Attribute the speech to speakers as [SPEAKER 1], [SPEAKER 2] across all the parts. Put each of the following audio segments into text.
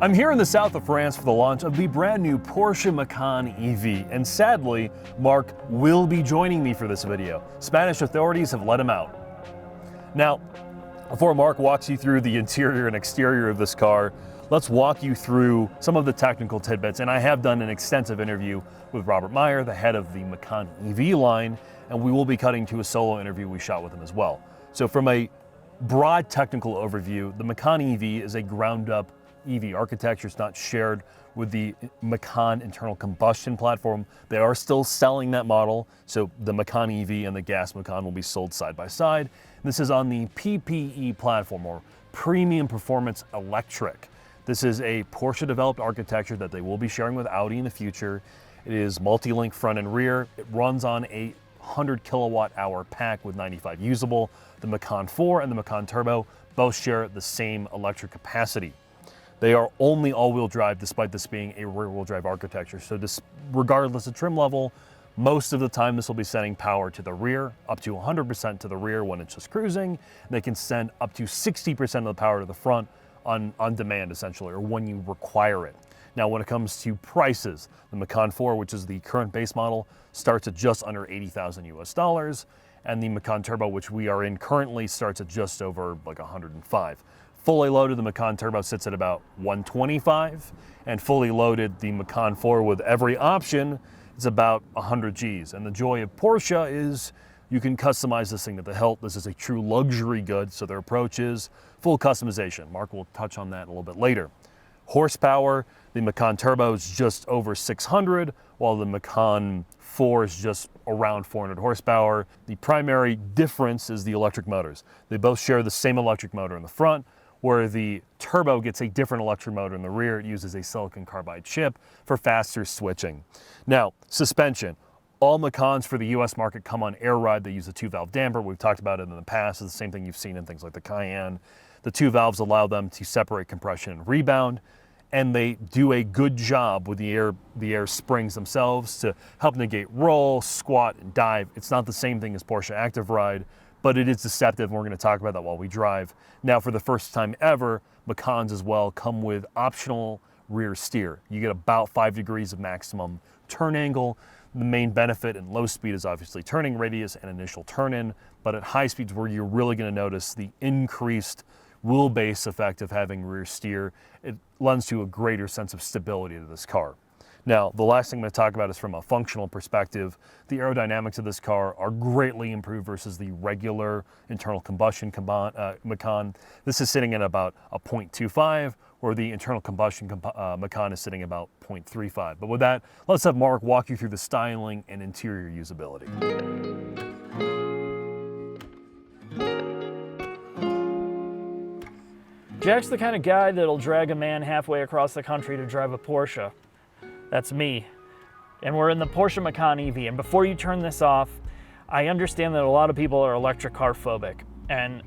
[SPEAKER 1] I'm here in the south of France for the launch of the brand new Porsche Macan EV, and sadly, Mark will be joining me for this video. Spanish authorities have let him out. Now, before Mark walks you through the interior and exterior of this car, let's walk you through some of the technical tidbits. And I have done an extensive interview with Robert Meyer, the head of the Macan EV line, and we will be cutting to a solo interview we shot with him as well. So from a broad technical overview, the Macan EV is a ground-up EV architecture. It's not shared with the Macan internal combustion platform. They are still selling that model, so the Macan EV and the gas Macan will be sold side by side. This is on the PPE platform, or Premium Performance Electric. This is a Porsche-developed architecture that they will be sharing with Audi in the future. It is multi-link front and rear. It runs on a 100 kilowatt hour pack with 95 usable. The Macan 4 and the Macan Turbo both share the same electric capacity. They are only all-wheel drive, despite this being a rear-wheel drive architecture. So regardless of trim level, most of the time this will be sending power to the rear, up to 100% to the rear when it's just cruising. They can send up to 60% of the power to the front on demand, essentially, or when you require it. Now, when it comes to prices, the Macan 4, which is the current base model, starts at just under $80,000 US, and the Macan Turbo, which we are in currently, starts at just over like 105. Fully loaded, the Macan Turbo sits at about 125, and fully loaded, the Macan 4 with every option is about 100 Gs. And the joy of Porsche is you can customize this thing to the hilt. This is a true luxury good, so their approach is full customization. Mark will touch on that a little bit later. Horsepower, the Macan Turbo is just over 600, while the Macan 4 is just around 400 horsepower. The primary difference is the electric motors. They both share the same electric motor in the front, where the Turbo gets a different electric motor in the rear. It uses a silicon carbide chip for faster switching. Now, suspension. All Macans for the US market come on air ride. They use a 2-valve damper. We've talked about it in the past. It's the same thing you've seen in things like the Cayenne. The 2 valves allow them to separate compression and rebound, and they do a good job with the air springs themselves to help negate roll, squat, and dive. It's not the same thing as Porsche Active Ride, but it is deceptive, and we're going to talk about that while we drive. Now, for the first time ever, Macans as well come with optional rear steer. You get about 5 degrees of maximum turn angle. The main benefit in low speed is obviously turning radius and initial turn-in, but at high speeds where you're really going to notice the increased wheelbase effect of having rear steer, it lends to a greater sense of stability to this car. Now, the last thing I'm going to talk about is from a functional perspective. The aerodynamics of this car are greatly improved versus the regular internal combustion Macan. This is sitting at about a 0.25, where the internal combustion Macan is sitting about 0.35. But with that, let's have Mark walk you through the styling and interior usability.
[SPEAKER 2] Jack's the kind of guy that'll drag a man halfway across the country to drive a Porsche. That's me. And we're in the Porsche Macan EV. And before you turn this off, I understand that a lot of people are electric car phobic. And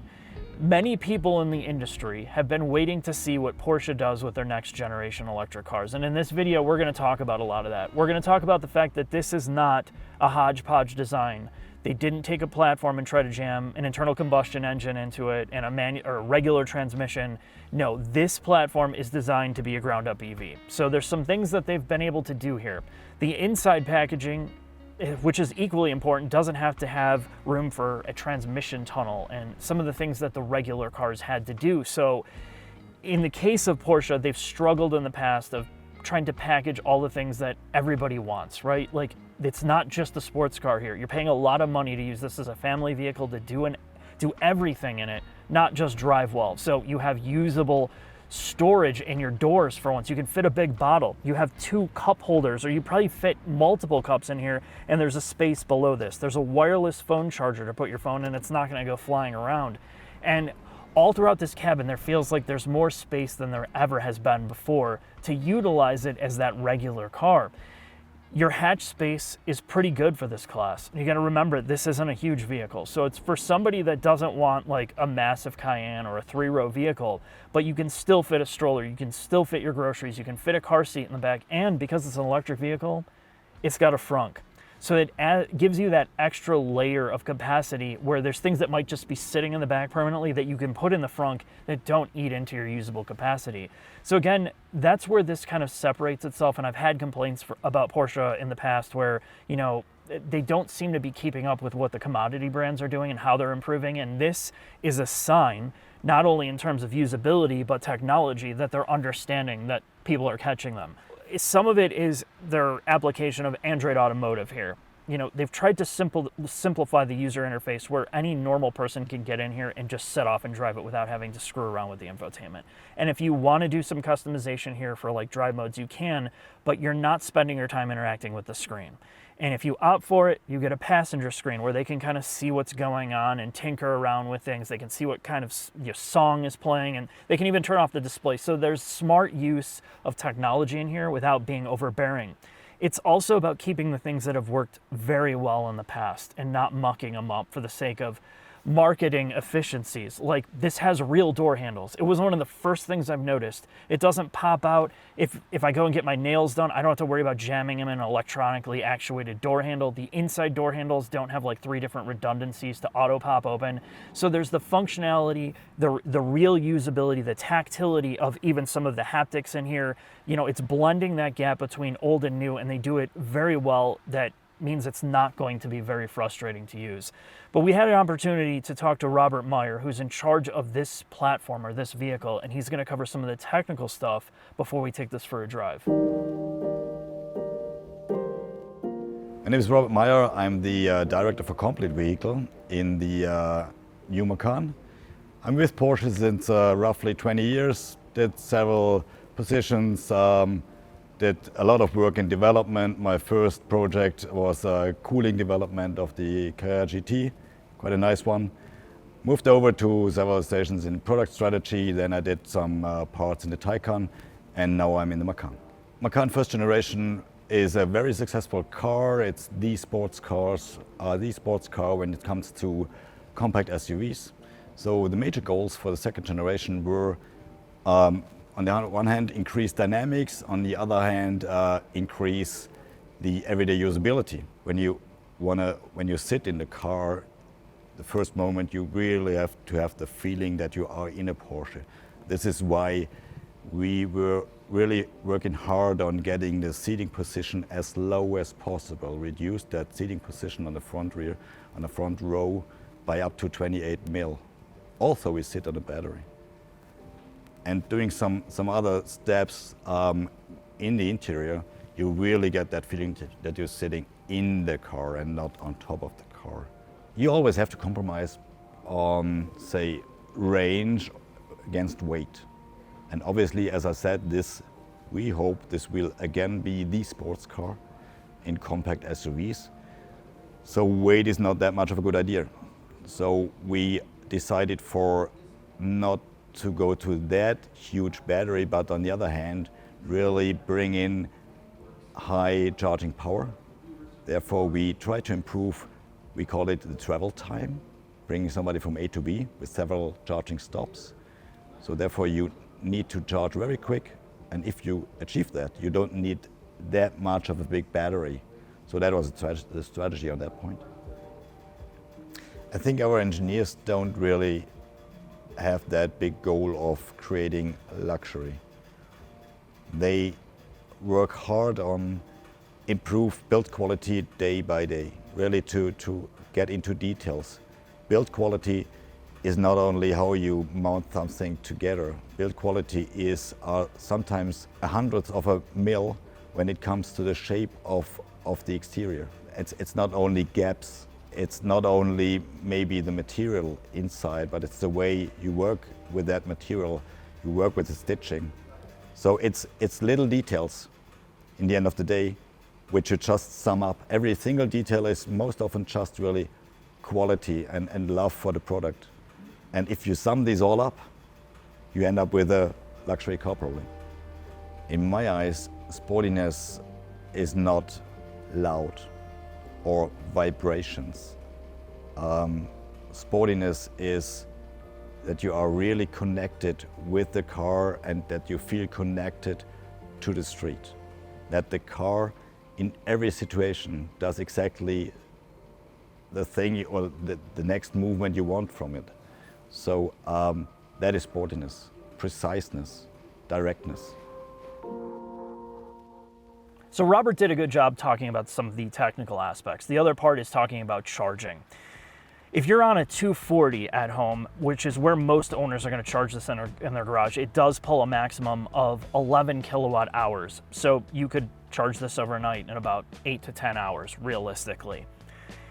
[SPEAKER 2] many people in the industry have been waiting to see what Porsche does with their next generation electric cars. And in this video, we're going to talk about a lot of that. We're going to talk about the fact that this is not a hodgepodge design. They didn't take a platform and try to jam an internal combustion engine into it and a regular transmission. No, this platform is designed to be a ground-up EV. So there's some things that they've been able to do here. The inside packaging, which is equally important, doesn't have to have room for a transmission tunnel and some of the things that the regular cars had to do. So in the case of Porsche, they've struggled in the past of trying to package all the things that everybody wants, right? Like, it's not just a sports car here. You're paying a lot of money to use this as a family vehicle, to do everything in it, not just drive well. So you have usable storage in your doors for once. You can fit a big bottle. You have 2 cup holders, or you probably fit multiple cups in here, and there's a space below this. There's a wireless phone charger to put your phone in. It's not going to go flying around. And all throughout this cabin, there feels like there's more space than there ever has been before to utilize it as that regular car. Your hatch space is pretty good for this class. You got to remember, this isn't a huge vehicle. So it's for somebody that doesn't want like a massive Cayenne or a 3-row vehicle, but you can still fit a stroller, you can still fit your groceries, you can fit a car seat in the back, and because it's an electric vehicle, it's got a frunk. So it gives you that extra layer of capacity where there's things that might just be sitting in the back permanently that you can put in the front that don't eat into your usable capacity. So again, that's where this kind of separates itself. And I've had complaints about Porsche in the past where, they don't seem to be keeping up with what the commodity brands are doing and how they're improving. And this is a sign, not only in terms of usability, but technology, that they're understanding that people are catching them. Some of it is their application of Android Automotive here. They've tried to simplify the user interface where any normal person can get in here and just set off and drive it without having to screw around with the infotainment. And if you want to do some customization here for like drive modes, you can, but you're not spending your time interacting with the screen. And if you opt for it, you get a passenger screen where they can kind of see what's going on and tinker around with things. They can see what kind of song is playing, and they can even turn off the display. So there's smart use of technology in here without being overbearing. It's also about keeping the things that have worked very well in the past and not mucking them up for the sake of marketing efficiencies. Like, this has real door handles. It was one of the first things I've noticed. It doesn't pop out. If I go and get my nails done, I don't have to worry about jamming them in an electronically actuated door handle. The inside door handles don't have like 3 different redundancies to auto pop open. So there's the functionality, the real usability, the tactility of even some of the haptics in here. It's blending that gap between old and new, and they do it very well. That means it's not going to be very frustrating to use. But we had an opportunity to talk to Robert Meyer, who's in charge of this platform or this vehicle, and he's going to cover some of the technical stuff before we take this for a drive.
[SPEAKER 3] My name is Robert Meyer. I'm the director for complete vehicle in the new Macan. I'm with Porsche since roughly 20 years, did several positions, did a lot of work in development. My first project was cooling development of the Carrera GT, quite a nice one. Moved over to several stations in product strategy, then I did some parts in the Taycan, and now I'm in the Macan. Macan first generation is a very successful car. It's the sports car when it comes to compact SUVs. So the major goals for the second generation were on the one hand, increase dynamics. On the other hand, increase the everyday usability. When you sit in the car, the first moment you really have to have the feeling that you are in a Porsche. This is why we were really working hard on getting the seating position as low as possible. Reduce that seating position on the front row by up to 28 mil. Also, we sit on a battery. And doing some other steps in the interior, you really get that feeling that you're sitting in the car and not on top of the car. You always have to compromise on, say, range against weight. And obviously, as I said, we hope this will again be the sports car in compact SUVs. So weight is not that much of a good idea. So we decided for not to go to that huge battery, but on the other hand, really bring in high charging power. Therefore, we try to improve, we call it the travel time, bringing somebody from A to B with several charging stops. So therefore, you need to charge very quick. And if you achieve that, you don't need that much of a big battery. So that was the strategy on that point. I think our engineers don't really have that big goal of creating luxury. They work hard on improve build quality day by day, really to get into details. Build quality is not only how you mount something together. Build quality is sometimes a hundredth of a mil when it comes to the shape of the exterior. It's not only gaps. It's not only maybe the material inside, but it's the way you work with that material, you work with the stitching. So it's little details in the end of the day, which you just sum up. Every single detail is most often just really quality and love for the product. And if you sum these all up, you end up with a luxury car probably. In my eyes, sportiness is not loud or vibrations. Sportiness is that you are really connected with the car and that you feel connected to the street. That the car in every situation does exactly the thing or the next movement you want from it. So that is sportiness, preciseness, directness.
[SPEAKER 2] So Robert did a good job talking about some of the technical aspects. The other part is talking about charging. If you're on a 240 at home, which is where most owners are going to charge this in their garage, it does pull a maximum of 11 kilowatt hours. So you could charge this overnight in about 8 to 10 hours, realistically.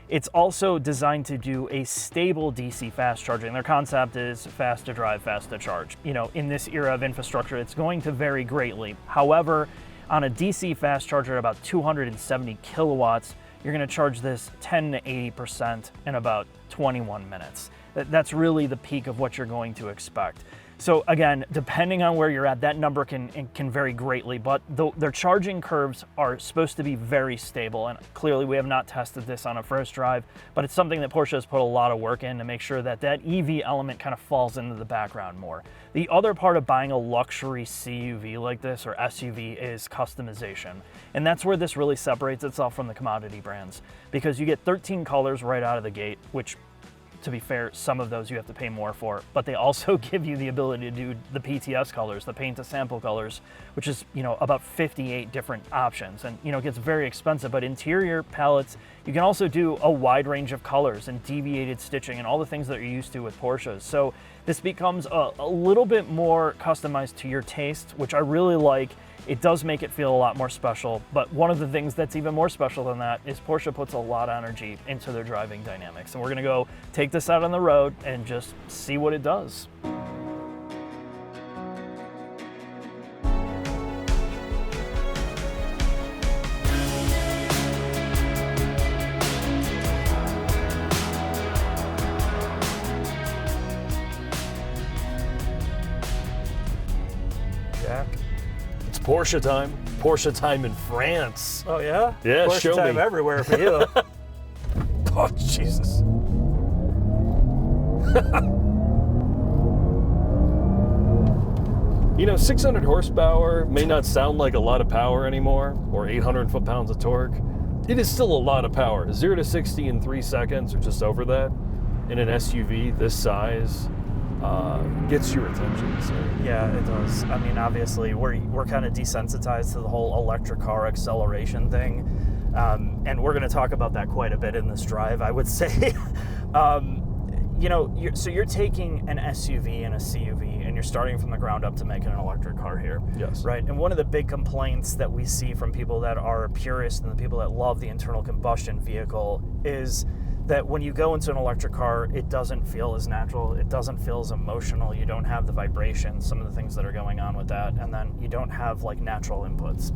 [SPEAKER 2] It's also designed to do a stable DC fast charging. Their concept is fast to drive, fast to charge. You know, in this era of infrastructure, it's going to vary greatly. However, on a DC fast charger at about 270 kilowatts, you're going to charge this 10 to 80% in about 21 minutes. That's really the peak of what you're going to expect. So again, depending on where you're at, that number can vary greatly, but their charging curves are supposed to be very stable. And clearly we have not tested this on a first drive, but it's something that Porsche has put a lot of work in to make sure that that EV element kind of falls into the background more. The other part of buying a luxury CUV like this or SUV is customization. And that's where this really separates itself from the commodity brands, because you get 13 colors right out of the gate, which, to be fair, some of those you have to pay more for, but they also give you the ability to do the PTS colors, the paint to sample colors, which is, you know, about 58 different options. And, you know, it gets very expensive, but interior palettes, you can also do a wide range of colors and deviated stitching and all the things that you're used to with Porsches. So this becomes a little bit more customized to your taste, which I really like. It does make it feel a lot more special, but one of the things that's even more special than that is Porsche puts a lot of energy into their driving dynamics. And we're gonna go take this out on the road and just see what it does. Jack.
[SPEAKER 1] Porsche time. Porsche time in France.
[SPEAKER 2] Oh yeah?
[SPEAKER 1] Yeah,
[SPEAKER 2] Porsche
[SPEAKER 1] show
[SPEAKER 2] time
[SPEAKER 1] me.
[SPEAKER 2] everywhere for you.
[SPEAKER 1] Oh, Jesus. You know, 600 horsepower may not sound like a lot of power anymore, or 800 foot-pounds of torque. It is still a lot of power. 0 to 60 in 3 seconds, or just over that, in an SUV this size. Gets your attention. So.
[SPEAKER 2] Yeah, it does. I mean, obviously, we're kind of desensitized to the whole electric car acceleration thing, and we're going to talk about that quite a bit in this drive, I would say. You know, you're taking an SUV and a CUV, and you're starting from the ground up to make an electric car here.
[SPEAKER 1] Yes.
[SPEAKER 2] Right. And one of the big complaints that we see from people that are purists and the people that love the internal combustion vehicle is that when you go into an electric car, it doesn't feel as natural, it doesn't feel as emotional, you don't have the vibrations, some of the things that are going on with that, and then you don't have like natural inputs.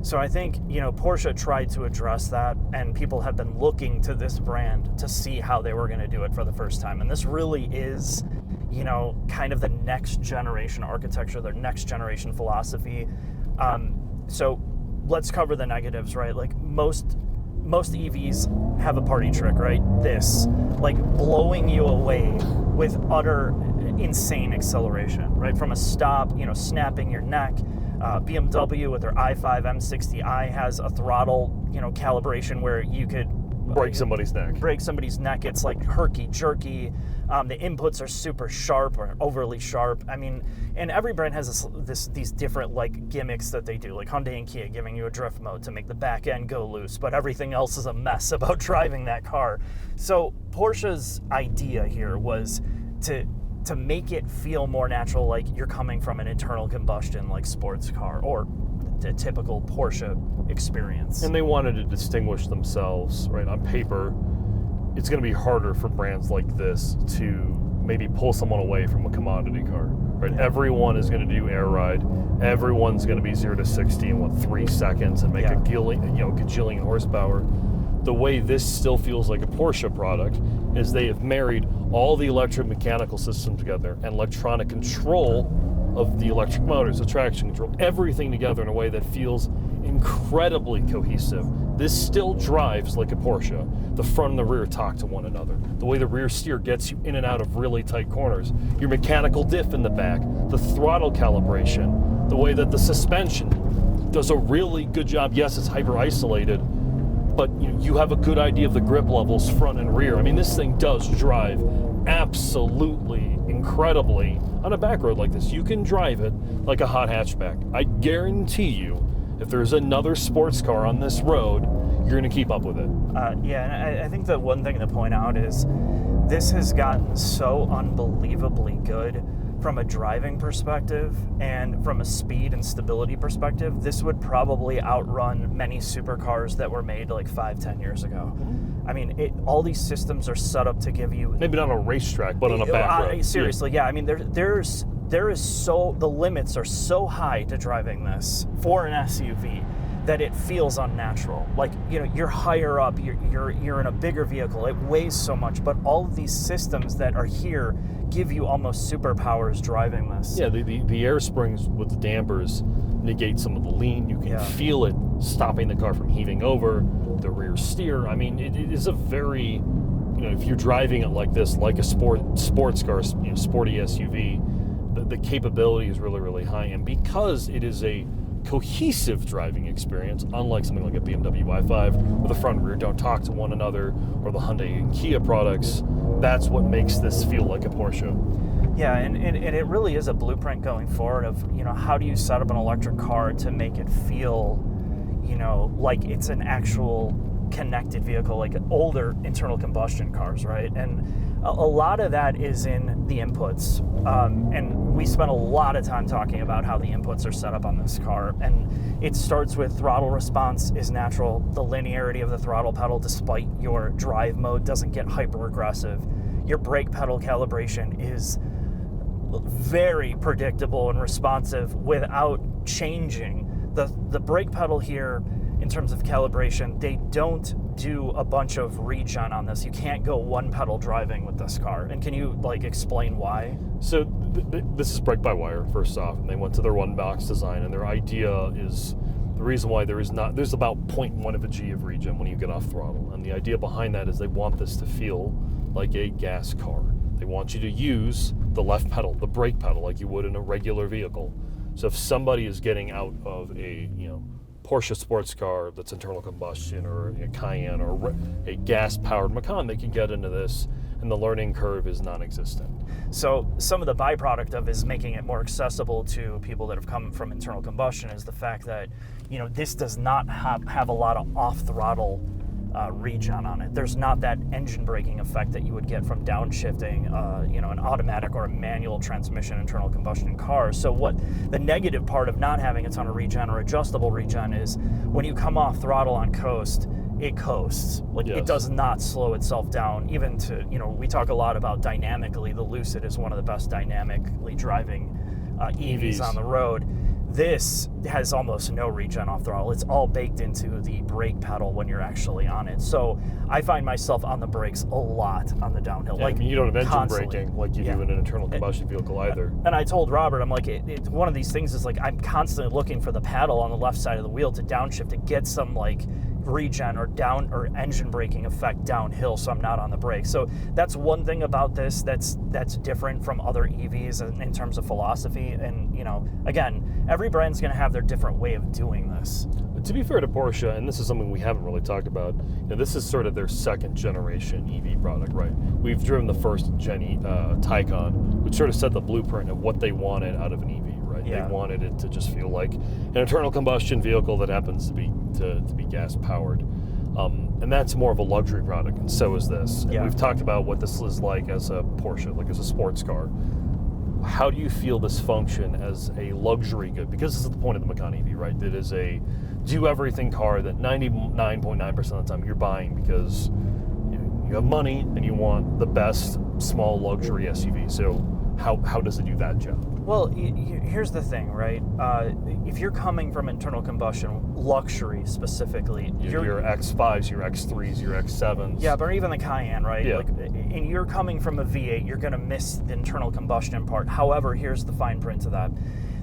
[SPEAKER 2] So I think, you know, Porsche tried to address that, and people have been looking to this brand to see how they were going to do it for the first time. And this really is, you know, kind of the next generation architecture, their next generation philosophy. So let's cover the negatives, right? Like most EVs have a party trick, right? This, like blowing you away with utter insane acceleration, right? From a stop, you know, snapping your neck. BMW with their i5 M60i has a throttle, you know, calibration where you could
[SPEAKER 1] break somebody's neck.
[SPEAKER 2] Break somebody's neck. It's like herky-jerky. The inputs are super sharp or overly sharp. I mean, and every brand has these different like gimmicks that they do, like Hyundai and Kia giving you a drift mode to make the back end go loose, but everything else is a mess about driving that car. So Porsche's idea here was to make it feel more natural, like you're coming from an internal combustion like sports car or a typical Porsche experience.
[SPEAKER 1] And they wanted to distinguish themselves, right? On paper, it's going to be harder for brands like this to maybe pull someone away from a commodity car, right?
[SPEAKER 2] Yeah.
[SPEAKER 1] Everyone is going to do air ride. Everyone's going to be 0 to 60 in 3 seconds and make a gajillion horsepower. The way this still feels like a Porsche product is they have married all the electromechanical systems together and electronic control of the electric motors, the traction control, everything together in a way that feels incredibly cohesive. This still drives like a Porsche. The front and the rear talk to one another. The way the rear steer gets you in and out of really tight corners. Your mechanical diff in the back, the throttle calibration, the way that the suspension does a really good job. Yes, it's hyper isolated, but you have a good idea of the grip levels front and rear. I mean, this thing does drive absolutely incredibly on a back road like this. You can drive it like a hot hatchback. I guarantee you, if there's another sports car on this road, you're going to keep up with it.
[SPEAKER 2] Yeah, and I think the one thing to point out is this has gotten so unbelievably good from a driving perspective and from a speed and stability perspective. This would probably outrun many supercars that were made like 5-10 years ago. I mean, all these systems are set up to give you...
[SPEAKER 1] Maybe not on a racetrack, but on a back road.
[SPEAKER 2] Seriously, yeah. I mean, the limits are so high to driving this for an SUV that it feels unnatural. Like, you're higher up, you're in a bigger vehicle, it weighs so much, but all of these systems that are here give you almost superpowers driving this.
[SPEAKER 1] Yeah, the air springs with the dampers negate some of the lean. You can feel it stopping the car from heaving over. The rear steer, I mean, it is a very, if you're driving it like this, like a sports car, sporty SUV, the capability is really, really high. And because it is a cohesive driving experience, unlike something like a BMW i5, where the front and rear don't talk to one another, or the Hyundai and Kia products, that's what makes this feel like a Porsche.
[SPEAKER 2] Yeah, and it really is a blueprint going forward of, how do you set up an electric car to make it feel, like it's an actual connected vehicle, like older internal combustion cars, right? And a lot of that is in the inputs. And we spent a lot of time talking about how the inputs are set up on this car. And it starts with throttle response is natural. The linearity of the throttle pedal, despite your drive mode, doesn't get hyper aggressive. Your brake pedal calibration is very predictable and responsive without changing. The brake pedal here, in terms of calibration, they don't do a bunch of regen on this. You can't go one pedal driving with this car. And can you explain why?
[SPEAKER 1] So this is brake by wire, first off, and they went to their one box design, and their idea is the reason why there's about 0.1 of a G of regen when you get off throttle. And the idea behind that is they want this to feel like a gas car. They want you to use the left pedal, the brake pedal, like you would in a regular vehicle. So if somebody is getting out of a Porsche sports car that's internal combustion, or a Cayenne, or a gas-powered Macan, they can get into this, and the learning curve is non-existent.
[SPEAKER 2] So some of the byproduct of is making it more accessible to people that have come from internal combustion is the fact that this does not have a lot of off-throttle regen on it. There's not that engine braking effect that you would get from downshifting, an automatic or a manual transmission internal combustion car. So what the negative part of not having a ton of regen or adjustable regen is when you come off throttle on coast, it coasts. It does not slow itself down. Even to, we talk a lot about dynamically. The Lucid is one of the best dynamically driving EVs on the road. This has almost no regen off throttle. It's all baked into the brake pedal when you're actually on it. So I find myself on the brakes a lot on the downhill.
[SPEAKER 1] Yeah, you don't have engine braking like you do in an internal combustion vehicle either.
[SPEAKER 2] And I told Robert, I'm like, it's one of these things is I'm constantly looking for the paddle on the left side of the wheel to downshift to get some regen or engine braking effect downhill, so I'm not on the brakes. So that's one thing about this that's different from other EVs in terms of philosophy. And again, every brand's going to have their different way of doing this.
[SPEAKER 1] But to be fair to Porsche, and this is something we haven't really talked about, this is sort of their second generation EV product, right? We've driven the first gen Taycan, which sort of set the blueprint of what they wanted out of an EV. Right? Yeah. They wanted it to just feel like an internal combustion vehicle that happens to be gas powered, and that's more of a luxury product, and so is this. And we've talked about what this is like as a Porsche, like as a sports car. How do you feel this function as a luxury good? Because this is the point of the Macan EV, right? It is a do everything car that 99.9% of the time you're buying because you have money and you want the best small luxury SUV. So how does it do that job?
[SPEAKER 2] Well, here's the thing, right? If you're coming from internal combustion, luxury specifically,
[SPEAKER 1] your X5s, your X3s, your X7s.
[SPEAKER 2] Yeah, but even the Cayenne, right?
[SPEAKER 1] Yeah.
[SPEAKER 2] And you're coming from a V8, you're going to miss the internal combustion part. However, here's the fine print of that.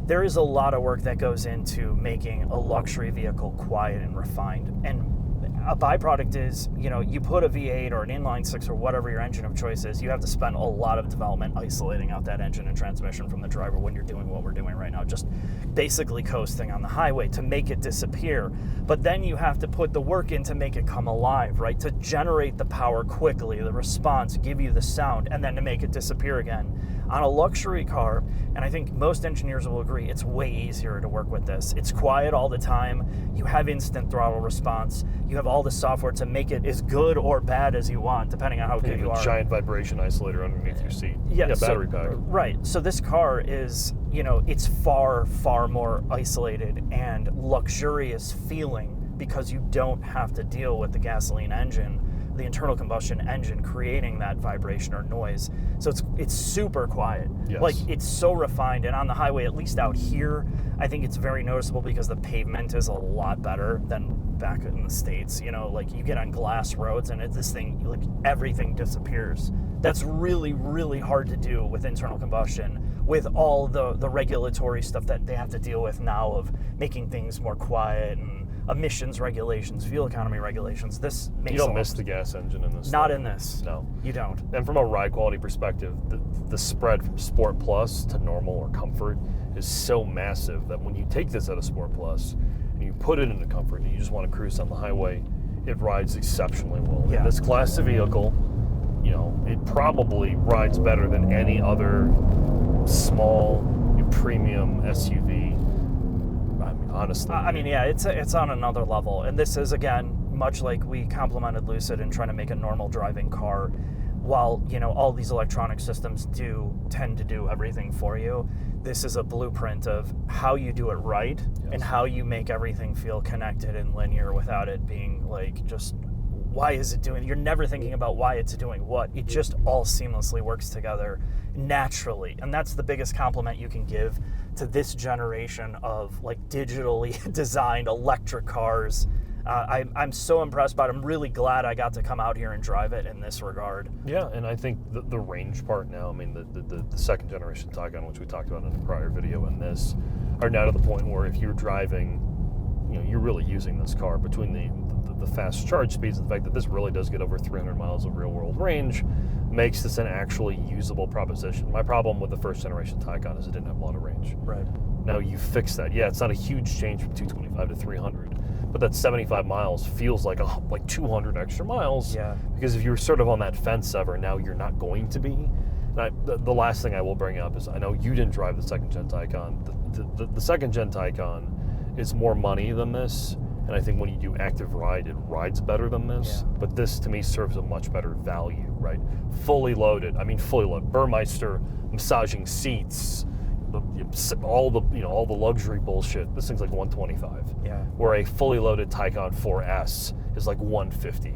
[SPEAKER 2] There is a lot of work that goes into making a luxury vehicle quiet and refined. And a byproduct is, you put a V8 or an inline six or whatever your engine of choice is, you have to spend a lot of development isolating out that engine and transmission from the driver when you're doing what we're doing right now, just basically coasting on the highway to make it disappear. But then you have to put the work in to make it come alive, right? To generate the power quickly, the response, give you the sound, and then to make it disappear again. On a luxury car, and I think most engineers will agree, it's way easier to work with this. It's quiet all the time. You have instant throttle response. You have all the software to make it as good or bad as you want, depending on how good you are.
[SPEAKER 1] A giant vibration isolator underneath your seat.
[SPEAKER 2] Yeah,
[SPEAKER 1] battery pack.
[SPEAKER 2] Right. So this car is, it's far, far more isolated and luxurious feeling because you don't have to deal with the gasoline engine, the internal combustion engine creating that vibration or noise. So it's super quiet.
[SPEAKER 1] Yes.
[SPEAKER 2] Like, it's so refined, and on the highway, at least out here, I think it's very noticeable because the pavement is a lot better than back in the States. Like, you get on glass roads and this thing, like, everything disappears. That's really, really hard to do with internal combustion, with all the regulatory stuff that they have to deal with now of making things more quiet and emissions regulations, fuel economy regulations. This makes
[SPEAKER 1] You don't miss the gas engine in this.
[SPEAKER 2] Not in this.
[SPEAKER 1] No.
[SPEAKER 2] You don't.
[SPEAKER 1] And from a ride quality perspective, the spread from Sport Plus to normal or comfort is so massive that when you take this out of Sport Plus and you put it into comfort and you just want to cruise on the highway, it rides exceptionally well.
[SPEAKER 2] Yeah.
[SPEAKER 1] In this class of vehicle, it probably rides better than any other small premium SUV. Honestly.
[SPEAKER 2] It's on another level. And this is, again, much like we complimented Lucid in trying to make a normal driving car, while, all these electronic systems do tend to do everything for you, this is a blueprint of how you do it right.
[SPEAKER 1] Yes.
[SPEAKER 2] And how you make everything feel connected and linear without it being like just, why is it doing? You're never thinking about why it's doing what. It just all seamlessly works together naturally. And that's the biggest compliment you can give to this generation of like digitally designed electric cars. I'm so impressed by it. I'm really glad I got to come out here and drive it in this regard.
[SPEAKER 1] Yeah, and I think the range part now, the second generation Taycan, which we talked about in a prior video, and this are now to the point where if you're driving, you're really using this car between the fast charge speeds and the fact that this really does get over 300 miles of real world range makes this an actually usable proposition. My problem with the first generation Taycan is it didn't have a lot of range.
[SPEAKER 2] Right.
[SPEAKER 1] Now you fix that. Yeah, it's not a huge change from 225 to 300, but that 75 miles feels like 200 extra miles.
[SPEAKER 2] Yeah.
[SPEAKER 1] Because if you're sort of on that fence ever, now you're not going to be. And the last thing I will bring up is I know you didn't drive the second gen Taycan. The second gen Taycan is more money than this. And I think when you do active ride, it rides better than this.
[SPEAKER 2] Yeah.
[SPEAKER 1] But this, to me, serves a much better value, right? Fully loaded. Burmeister, massaging seats, all the luxury bullshit. This thing's like 125.
[SPEAKER 2] Yeah.
[SPEAKER 1] Where a fully loaded Taycan 4S is like 150.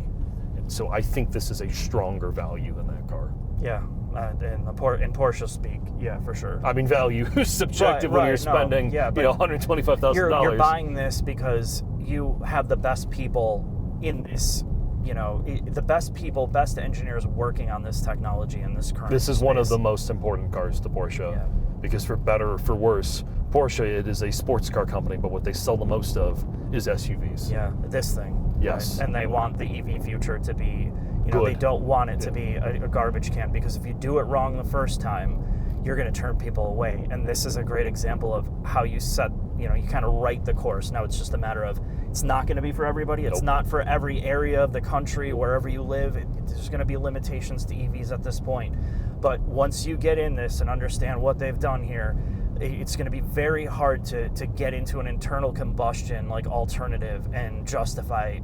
[SPEAKER 1] And so I think this is a stronger value than that car.
[SPEAKER 2] Yeah. In Porsche speak, yeah, for sure.
[SPEAKER 1] Value is subjective when you're spending, $125,000.
[SPEAKER 2] You're buying this because you have the best people in this, the best people, best engineers working on this technology in this current
[SPEAKER 1] This is
[SPEAKER 2] space.
[SPEAKER 1] one of the most important cars to Porsche.
[SPEAKER 2] Yeah.
[SPEAKER 1] Because for better or for worse, Porsche, it is a sports car company, but what they sell the most of is SUVs.
[SPEAKER 2] Yeah, this thing.
[SPEAKER 1] Yes.
[SPEAKER 2] Right? And they want the EV future to be,
[SPEAKER 1] Good.
[SPEAKER 2] they don't want it to be a garbage can, because if you do it wrong the first time, you're going to turn people away. And this is a great example of how you set, you kind of right the course. Now it's just a matter of, it's not going to be for everybody. It's
[SPEAKER 1] Nope.
[SPEAKER 2] not for every area of the country, wherever you live. There's going to be limitations to EVs at this point. But once you get in this and understand what they've done here, it's going to be very hard to get into an internal combustion like alternative and justify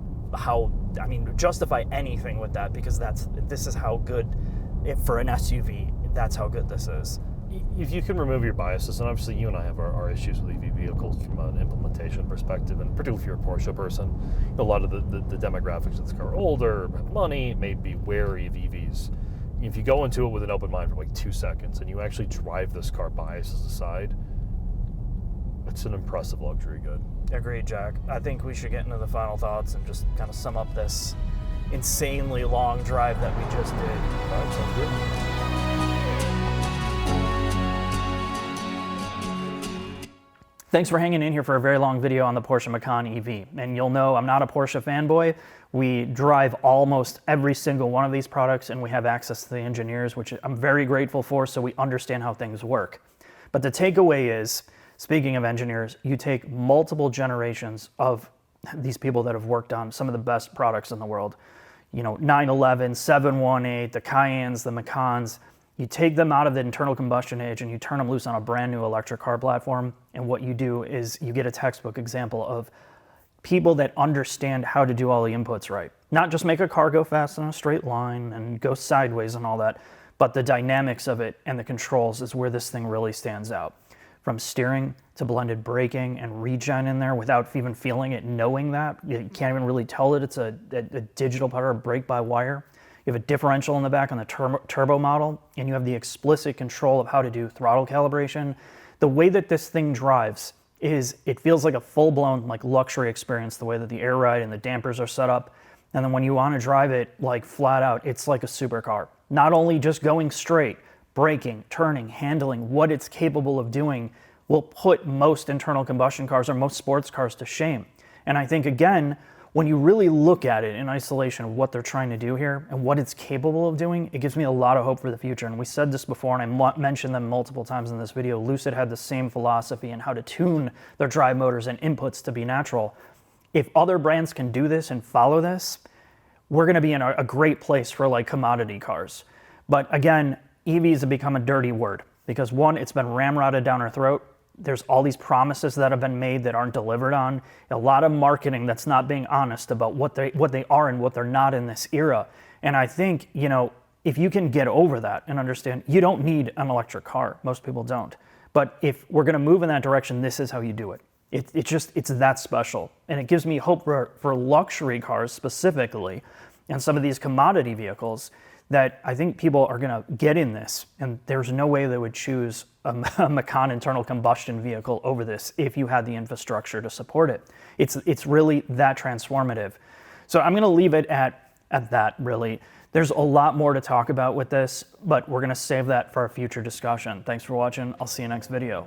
[SPEAKER 2] anything with that, because this is how good, for an SUV, that's how good this is.
[SPEAKER 1] If you can remove your biases, and obviously you and I have our issues with EV vehicles from an implementation perspective, and particularly if you're a Porsche person, a lot of the demographics of this car are older, have money, may be wary of EVs. If you go into it with an open mind for like 2 seconds and you actually drive this car biases aside, it's an impressive luxury good.
[SPEAKER 2] Agreed, Jack. I think we should get into the final thoughts and just kind of sum up this insanely long drive that we just did.
[SPEAKER 1] All right, sounds good.
[SPEAKER 2] Thanks for hanging in here for a very long video on the Porsche Macan EV. And you'll know I'm not a Porsche fanboy. We drive almost every single one of these products, and we have access to the engineers, which I'm very grateful for, so we understand how things work. But the takeaway is, speaking of engineers, you take multiple generations of these people that have worked on some of the best products in the world. 911, 718, the Cayennes, the Macans. You take them out of the internal combustion age and you turn them loose on a brand new electric car platform. And what you do is you get a textbook example of people that understand how to do all the inputs right. Not just make a car go fast in a straight line and go sideways and all that, but the dynamics of it and the controls is where this thing really stands out. From steering to blended braking and regen in there without even feeling it, knowing that. You can't even really tell that it's a digital power brake-by-wire. You have a differential in the back on the turbo model, and you have the explicit control of how to do throttle calibration. The way that this thing drives is it feels like a full-blown luxury experience, the way that the air ride and the dampers are set up. And then when you want to drive it flat out, it's like a supercar. Not only just going straight, braking, turning, handling, what it's capable of doing will put most internal combustion cars or most sports cars to shame. And I think, again, when you really look at it in isolation of what they're trying to do here and what it's capable of doing, it gives me a lot of hope for the future. And we said this before, and I mentioned them multiple times in this video. Lucid had the same philosophy in how to tune their drive motors and inputs to be natural. If other brands can do this and follow this, we're going to be in a great place for commodity cars. But again, EVs have become a dirty word because one, it's been ramrodded down our throat. There's all these promises that have been made that aren't delivered on. A lot of marketing that's not being honest about what they are and what they're not in this era. And I think, if you can get over that and understand, you don't need an electric car. Most people don't. But if we're going to move in that direction, this is how you do it. It's that special. And it gives me hope for luxury cars specifically and some of these commodity vehicles that I think people are going to get in this, and there's no way they would choose a Macan internal combustion vehicle over this if you had the infrastructure to support it. It's really that transformative. So I'm going to leave it at that, really. There's a lot more to talk about with this, but we're going to save that for a future discussion. Thanks for watching. I'll see you next video.